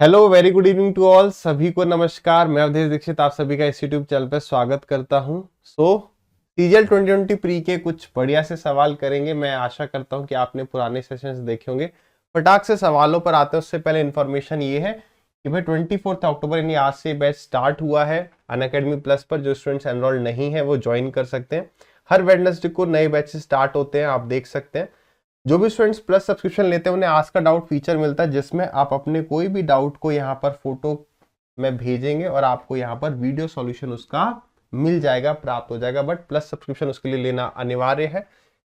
Hello very good evening to all. सभी को नमस्कार। मैं अवधेश दीक्षित आप सभी का इस यूट्यूब चैनल पर स्वागत करता हूं। सीजीएल 2020 प्री के कुछ बढ़िया से सवाल करेंगे। मैं आशा करता हूं कि आपने पुराने सेशंस देखे होंगे। फटाक से सवालों पर आते हैं उससे पहले इन्फॉर्मेशन ये है कि भाई 24 अक्टूबर यानी आज से बैच स्टार्ट हुआ है अनअकैडमी प्लस पर। जो स्टूडेंट्स एनरोल्ड नहीं है वो ज्वाइन कर सकते हैं। हर वेडनेसडे को नए बैचेस स्टार्ट होते हैं, आप देख सकते हैं। जो भी स्टूडेंट्स प्लस सब्सक्रिप्शन लेते हैं उन्हें आज का डाउट फीचर मिलता है, जिसमें आप अपने कोई भी डाउट को यहाँ पर फोटो में भेजेंगे और आपको यहाँ पर वीडियो सॉल्यूशन उसका मिल जाएगा, प्राप्त हो जाएगा। बट प्लस सब्सक्रिप्शन उसके लिए लेना अनिवार्य है।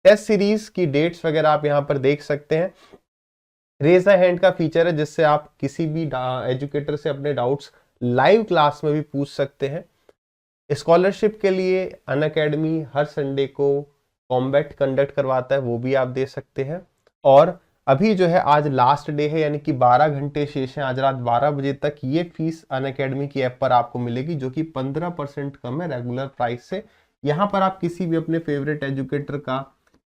टेस्ट सीरीज की डेट्स वगैरह आप यहाँ पर देख सकते हैं। रेज अ हैंड का फीचर है जिससे आप किसी भी एजुकेटर से अपने डाउट्स लाइव क्लास में भी पूछ सकते हैं। स्कॉलरशिप के लिए अनअकैडमी हर संडे को कॉम्बैट कंडक्ट करवाता है, वो भी आप दे सकते हैं। और अभी जो है आज लास्ट डे है, यानी कि 12 घंटे शेष हैं। आज रात 12 बजे तक ये फीस अनअकैडमी की ऐप पर आपको मिलेगी, जो कि 15% कम है रेगुलर प्राइस से। यहाँ पर आप किसी भी अपने फेवरेट एजुकेटर का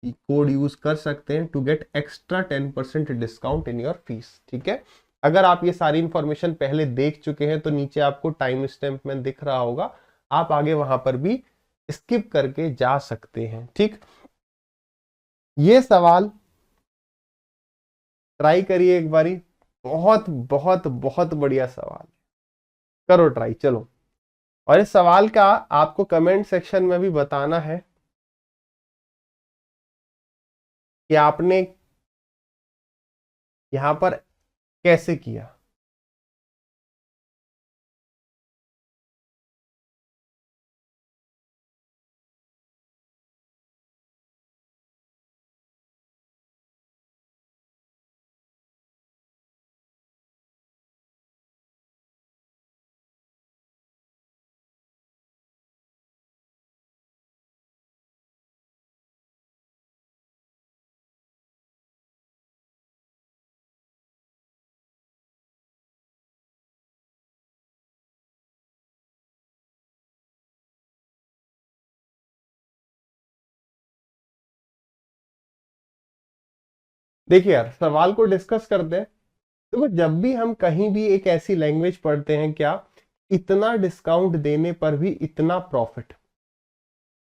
कोड यूज कर सकते हैं to get extra 10% discount in your fees. ठीक है, अगर आप ये सारी इंफॉर्मेशन पहले देख चुके हैं तो नीचे आपको टाइम स्टैम्प में दिख रहा होगा, आप आगे वहां पर भी स्किप करके जा सकते हैं। ठीक, ये सवाल ट्राई करिए एक बारी। बहुत बहुत बहुत बढ़िया सवाल, करो ट्राई चलो। और इस सवाल का आपको कमेंट सेक्शन में भी बताना है कि आपने यहां पर कैसे किया। देखिए यार, सवाल को डिस्कस करते हैं। देखो, जब भी हम कहीं भी एक ऐसी लैंग्वेज पढ़ते हैं, क्या इतना डिस्काउंट देने पर भी इतना प्रॉफिट,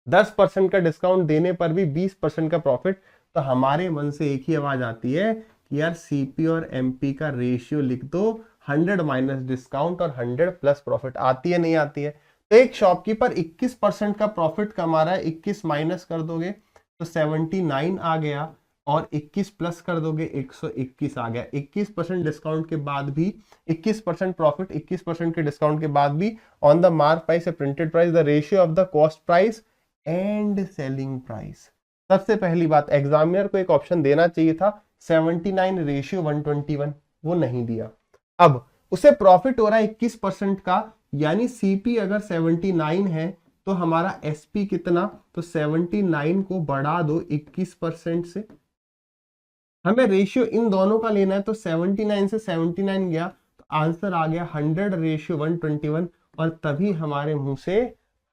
10% का डिस्काउंट देने पर भी 20% का प्रॉफिट, तो हमारे मन से एक ही आवाज आती है कि यार सीपी और एमपी का रेशियो लिख दो। 100 माइनस डिस्काउंट और 100 प्लस प्रॉफिट। आती है नहीं आती है? तो एक शॉपकीपर 21% का प्रॉफिट कमा रहा है, 21 माइनस कर दोगे तो 79 आ गया, और 21 प्लस कर दोगे 121 आ गया। 21% डिस्काउंट के बाद भी, 21% प्रॉफिट 21% के डिस्काउंट के बाद भी, ऑन द मार्क प्राइस या printed price the ratio of the cost price and selling price. सबसे पहली बात, एग्जामिनर को एक ऑप्शन देना चाहिए था 79 रेशियो 121, वो नहीं दिया। अब उसे प्रॉफिट हो रहा है 21% का, यानी सीपी अगर 79 है तो हमारा एसपी कितना, तो 79 को बढ़ा दो 21% से। हमें रेशियो इन दोनों का लेना है, तो 79 से 79 गया तो आंसर आ गया 100 रेशियो 121। और तभी हमारे मुंह से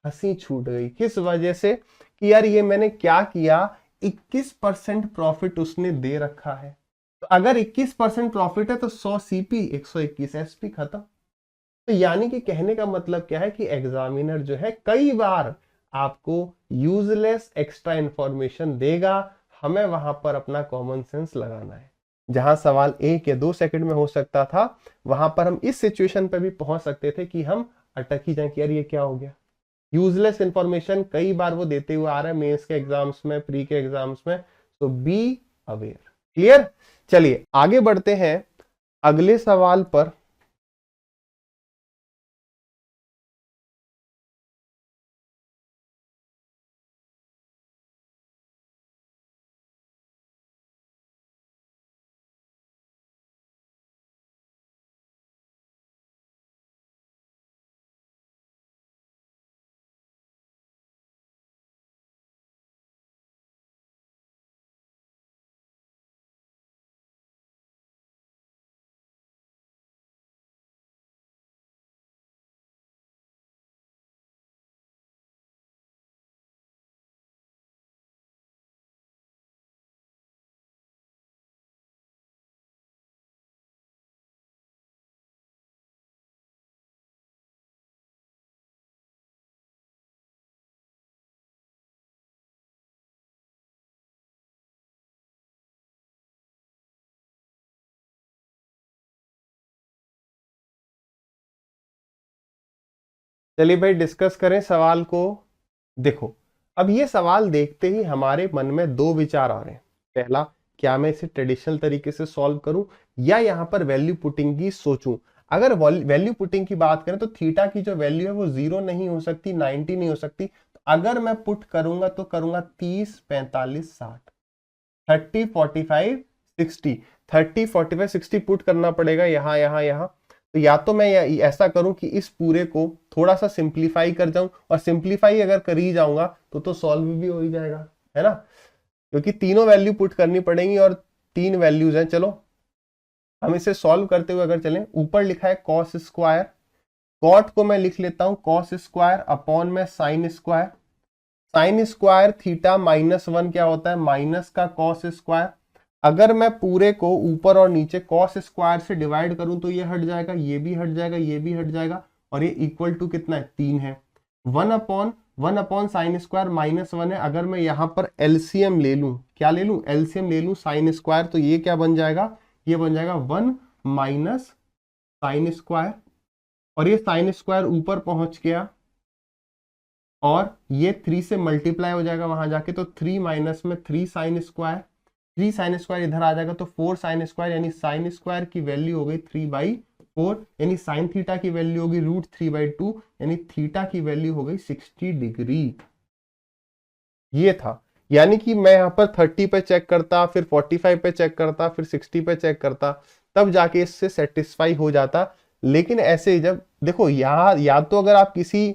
हंसी छूट गई। किस वजह से? कि यार ये मैंने क्या किया, 21% प्रॉफिट उसने दे रखा है। तो अगर 21% प्रॉफिट है तो 100 सीपी 121 एसपी, खत्म। तो यानी कि कहने का मतलब क्या है कि एग्जामिनर जो है कई बार आपको यूजलेस एक्स्ट्रा इंफॉर्मेशन देगा। हमें वहां पर अपना कॉमन सेंस लगाना है। जहां सवाल 1 या 2 सेकंड में हो सकता था, वहां पर हम इस सिचुएशन पे भी पहुंच सकते थे कि हम अटक ही जाए कि यार ये क्या हो गया। यूजलेस इंफॉर्मेशन कई बार वो देते हुए आ रहा है, मेंस के एग्जाम्स में, प्री के एग्जाम्स में। तो बी अवेयर। क्लियर? चलिए आगे बढ़ते हैं अगले सवाल पर। चलिए भाई डिस्कस करें सवाल को। देखो, अब ये सवाल देखते ही हमारे मन में दो विचार आ रहे हैं। पहला, क्या मैं इसे ट्रेडिशनल तरीके से सॉल्व करूं या यहां पर वैल्यू पुटिंग की सोचूं। अगर वैल्यू पुटिंग की बात करें तो थीटा की जो वैल्यू है वो 0 नहीं हो सकती, 90 नहीं हो सकती। तो अगर मैं पुट करूंगा तो करूंगा 30, 45, 60, 30, 45, 60, 30, 45, 60 पुट करना पड़ेगा यहाँ यहाँ यहाँ। तो या तो मैं ऐसा करूं कि इस पूरे को थोड़ा सा सिंप्लीफाई कर जाऊं, और सिंप्लीफाई अगर कर ही जाऊंगा तो सॉल्व भी हो ही जाएगा, है ना, क्योंकि तीनों वैल्यू पुट करनी पड़ेंगी और 3 वैल्यूज हैं। चलो हम इसे सॉल्व करते हुए अगर चलें, ऊपर लिखा है कॉस स्क्वायर, कॉट को मैं लिख लेता हूं कॉस स्क्वायर अपॉन में sine square. Sine square theta -1 क्या होता है, माइनस का कॉस स्क्वायर। अगर मैं पूरे को ऊपर और नीचे कॉस स्क्वायर से डिवाइड करूं तो ये हट जाएगा, ये भी हट जाएगा, ये भी हट जाएगा, और ये इक्वल टू कितना है, 3 है। 1 अपॉन साइन स्क्वायर -1 है। अगर मैं यहां पर एलसीएम ले लूं, क्या ले लूं, एलसीएम ले लूं साइन स्क्वायर, तो ये क्या बन जाएगा, ये बन जाएगा 1 माइनस साइन स्क्वायर, और ये साइन स्क्वायर ऊपर पहुंच गया और ये 3 से मल्टीप्लाई हो जाएगा वहां जाके, तो 3 माइनस में 3 साइन स्क्वायर, 3 साइन स्क्वायर इधर आ जाएगा तो 4 साइन स्क्वायर, यानी साइन स्क्वायर की वैल्यू हो गई 3/4, यानी साइन थीटा की वैल्यू होगी √3/2, यानी थीटा की वैल्यू हो गई 60 डिग्री। ये था, यानी कि मैं यहाँ पर 30 पे चेक करता, फिर 45 पे चेक करता, फिर 60 पे चेक करता, तब जाके इससे सेटिस्फाई हो जाता। लेकिन ऐसे जब देखो यहाँ, या तो अगर आप किसी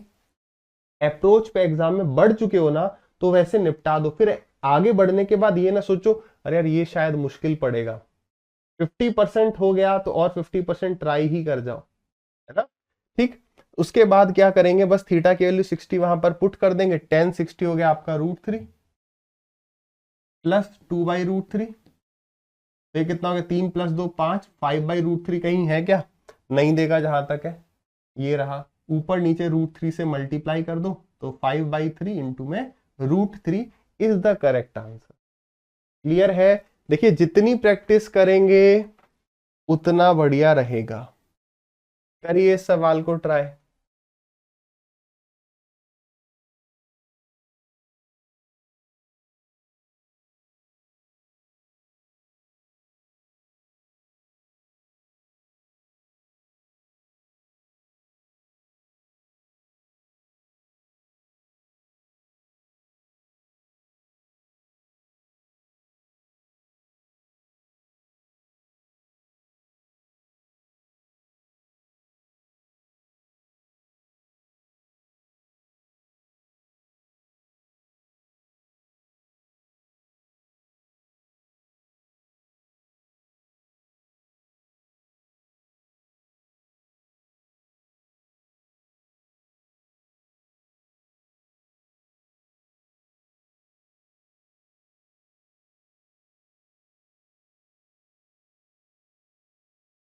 अप्रोच पे एग्जाम में बढ़ चुके हो ना तो वैसे निपटा दो, फिर आगे बढ़ने के बाद ये ना सोचो अरे यार ये शायद मुश्किल पड़ेगा। 50% हो गया तो और 50% ट्राई ही कर जाओ, है ना। ठीक, उसके बाद क्या करेंगे, बस थीटा की वैल्यू 60 वहां पर पुट कर देंगे। 10 60 हो गया आपका √3 प्लस 2/√3, तो ये कितना हो गया, 3 + 2 5, 5/√3 कहीं है क्या, नहीं देगा जहां तक है, ये रहा। ऊपर नीचे √3 से मल्टीप्लाई कर दो तो 5/3 इंटू में √3 is the correct answer. Clear है। देखिए जितनी प्रैक्टिस करेंगे उतना बढ़िया रहेगा। करिए इस सवाल को ट्राई।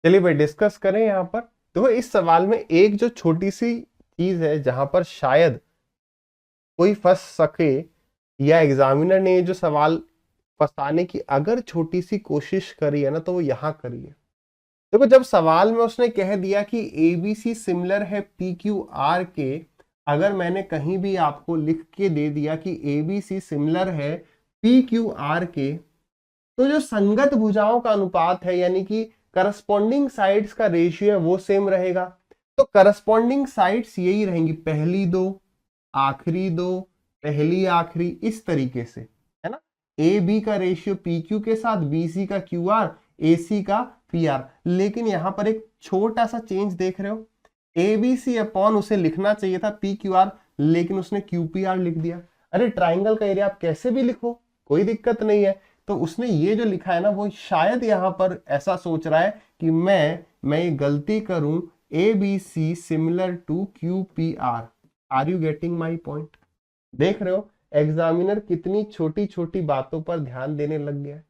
चलिए भाई डिस्कस करें यहाँ पर। तो इस सवाल में एक जो छोटी सी चीज है जहां पर शायद कोई फंस सके, या एग्जामिनर ने जो सवाल फंसाने की अगर छोटी सी कोशिश करी है ना, तो वो यहाँ करी है। देखो जब सवाल में उसने कह दिया कि ABC सिमिलर है PQR के, अगर मैंने कहीं भी आपको लिख के दे दिया कि ABC सिमिलर है PQR के, तो जो संगत भुजाओं का अनुपात है यानी कि करस्पॉन्डिंग साइड्स का रेशियो है वो सेम रहेगा। तो करस्पॉन्डिंग साइड्स यही रहेंगी, पहली दो, आखिरी दो, पहली आखिरी, इस तरीके से, है ना। AB का रेशियो PQ के साथ, BC का QR, AC का PR। लेकिन यहां पर एक छोटा सा चेंज देख रहे हो, ABC अपॉन उसे लिखना चाहिए था PQR, लेकिन उसने QPR लिख दिया। अरे ट्राइंगल का एरिया आप कैसे भी लिखो, कोई दिक्कत नहीं है। तो उसने ये जो लिखा है ना, वो शायद यहां पर ऐसा सोच रहा है कि मैं ये गलती करूं, ABC similar to QPR। Are you getting my point. देख रहे हो एग्जामिनर कितनी छोटी छोटी बातों पर ध्यान देने लग गया है,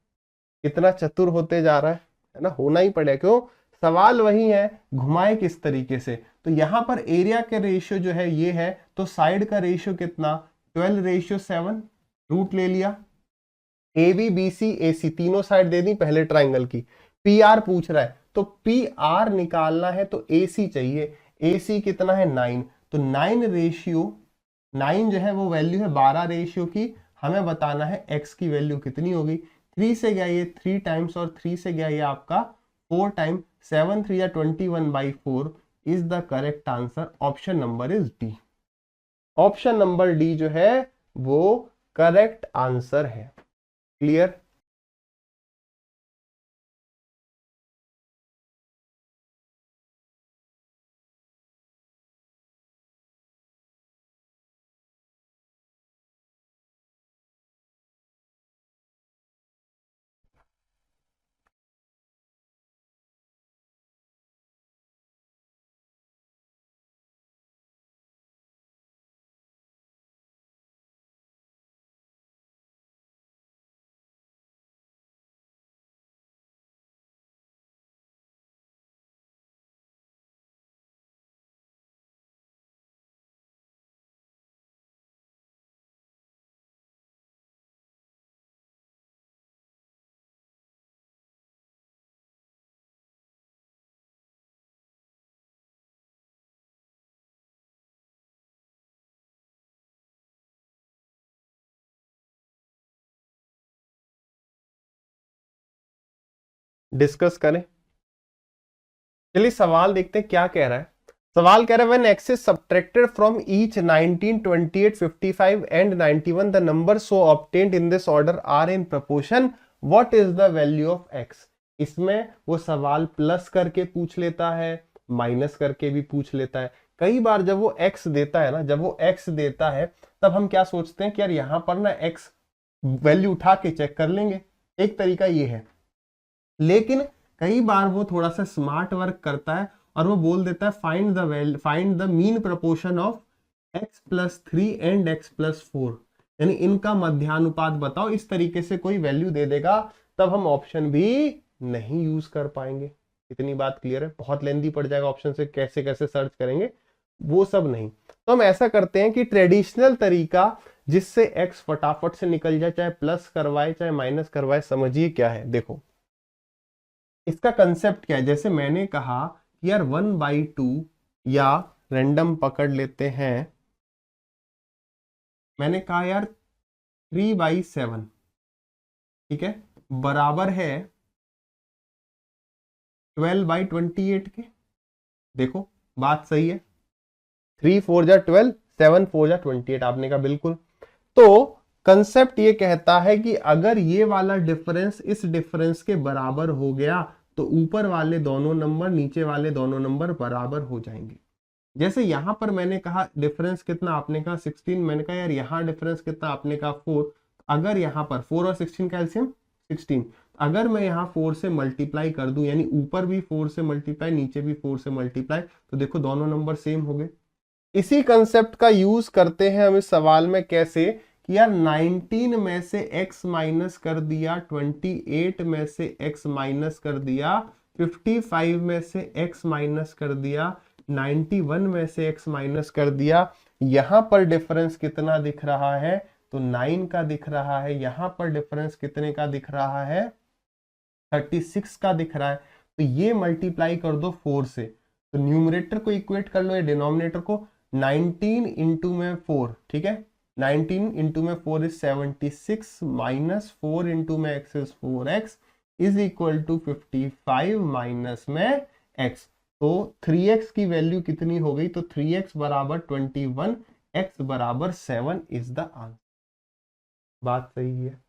कितना चतुर होते जा रहा है ना। होना ही पड़ेगा, क्यों, सवाल वही है, घुमाए किस तरीके से। तो यहां पर एरिया के रेशियो जो है ये है, तो साइड का रेशियो कितना, 12:7, रूट ले लिया। AB BC AC तीनों साइड दे दी पहले ट्राइंगल की। PR पूछ रहा है तो PR निकालना है तो AC चाहिए, AC कितना है 9, तो 9 जो है वो वैल्यू है 12 रेशियो की, हमें बताना है x की वैल्यू कितनी होगी। 3 से गया ये 3 टाइम्स और 3 से गया ये आपका 4 time, 7 3 21/4 is the correct answer. Option number is D. Option number D जो है वो करेक्ट आंसर है। क्लियर? डिस्कस करें। चलिए सवाल देखते हैं क्या कह रहा है। सवाल कह रहा है when x is subtracted from each 19, 28, 55 and 91 the numbers so obtained in this order are in proportion, what is the value of x। इसमें वो सवाल प्लस करके पूछ लेता है, माइनस करके भी पूछ लेता है। कई बार जब वो x देता है ना, जब वो x देता है तब हम क्या सोचते हैं कि यार यहां पर ना x वैल्यू उठा के चेक कर लेंगे, एक तरीका ये है। लेकिन कई बार वो थोड़ा सा स्मार्ट वर्क करता है और वो बोल देता है find the mean proportion of x + 3 and x + 4, यानी इनका मध्यानुपात बताओ। इस तरीके से कोई वैल्यू दे देगा, तब हम ऑप्शन भी नहीं यूज कर पाएंगे। इतनी बात क्लियर है? बहुत लेंदी पड़ जाएगा ऑप्शन से कैसे कैसे सर्च करेंगे, वो सब नहीं। तो हम ऐसा करते हैं कि ट्रेडिशनल तरीका जिससे x फटाफट से निकल जाए, चाहे प्लस करवाए चाहे माइनस करवाए, समझिए क्या है। देखो इसका कंसेप्ट क्या है। जैसे मैंने कहा कि यार 1/2 या रैंडम पकड़ लेते हैं, मैंने कहा यार 3/7, ठीक है, बराबर है 12/28 के। देखो बात सही है, 3 4 जा 12, 7 4 जा 28, आपने कहा बिल्कुल। तो कंसेप्ट ये कहता है कि अगर ये वाला डिफरेंस इस डिफरेंस के बराबर हो गया तो ऊपर वाले दोनों नंबर नीचे वाले दोनों नंबर बराबर हो जाएंगे। जैसे यहां पर मैंने कहा डिफरेंस कितना, आपने कहा 16, मैंने कहा यार यहां डिफरेंस कितना, आपने कहा 4। अगर यहां पर 4 और 16 का एलसीएम 16, अगर मैं यहां 4 से मल्टीप्लाई कर दूं, यानी ऊपर भी 4 से मल्टीप्लाई नीचे भी 4 से मल्टीप्लाई, तो देखो दोनों नंबर सेम हो गए। इसी कंसेप्ट का यूज करते हैं हम इस सवाल में। कैसे कि यार 19 में से x माइनस कर दिया, 28 में से x माइनस कर दिया, 55 में से x माइनस कर दिया, 91 में से x माइनस कर दिया। यहां पर डिफरेंस कितना दिख रहा है, तो 9 का दिख रहा है। यहां पर डिफरेंस कितने का दिख रहा है, 36 का दिख रहा है। तो ये मल्टीप्लाई कर दो 4 से, तो न्यूमरेटर को इक्वेट कर लो या डिनोमिनेटर को। 19 इंटू में 4, ठीक है, 19 इंटू में 4 इज 76 माइनस 4 इंटू में x is 4x is equal to 55 minus में x। तो 3x की वैल्यू कितनी हो गई, तो 3x बराबर 21, x बराबर 7 इज द आंसर। बात सही है?